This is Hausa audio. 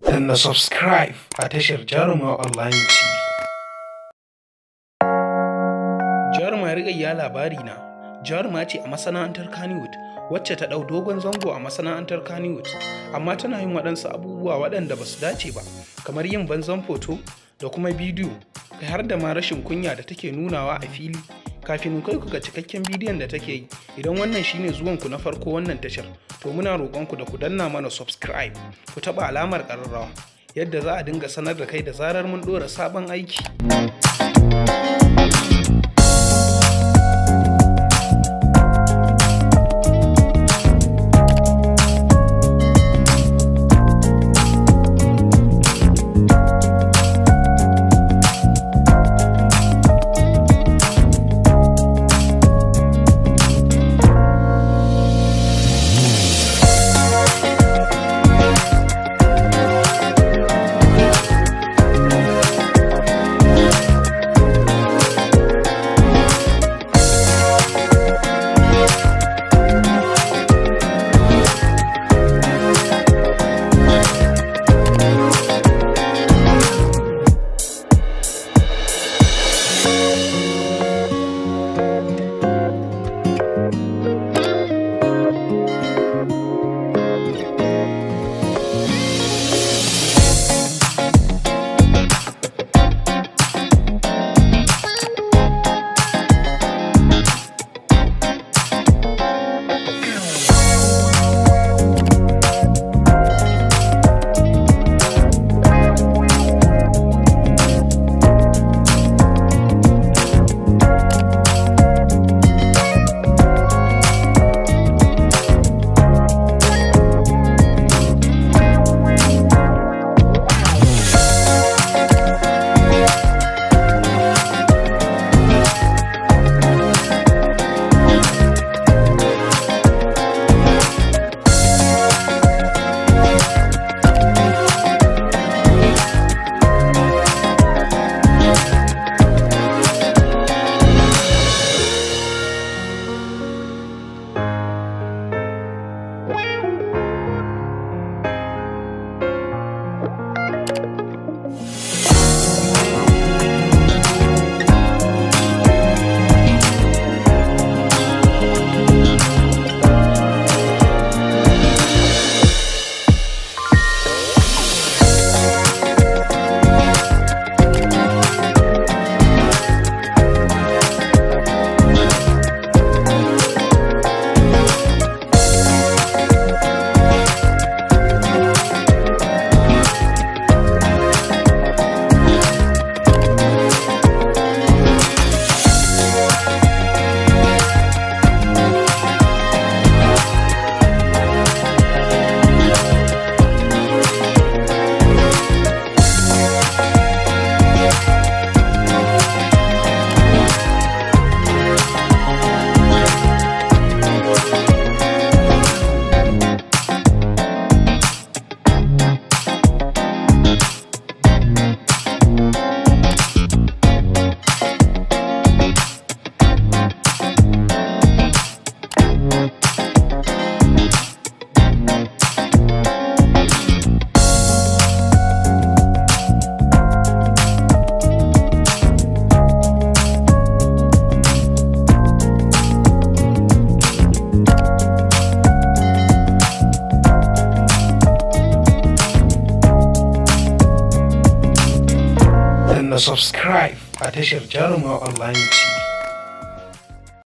na subscribe a tashar Jaruma online TV. Jaruma rukayya Labarina jaruma ce a masana'antar Kannywood wacce ta ɗau dogon zango a masana'antar Kannywood, amma tana yin waɗansu abubuwa waɗanda ba su dace ba, kamar yin banzan foto da kuma bidiyo, kai har da ma rashin kunya da take nunawa a fili. Kafin kai ku ga cikakken bidiyon da take yi, idan wannan shine zuwanku na farko wannan tashar, to muna roƙonku da ku danna mana subscribe, ku taɓa alamar ƙararrawa yadda za a dinga sanar da kai da zarar mun ɗora sabon aiki. Na subscribe a tashar Jaruma online TV.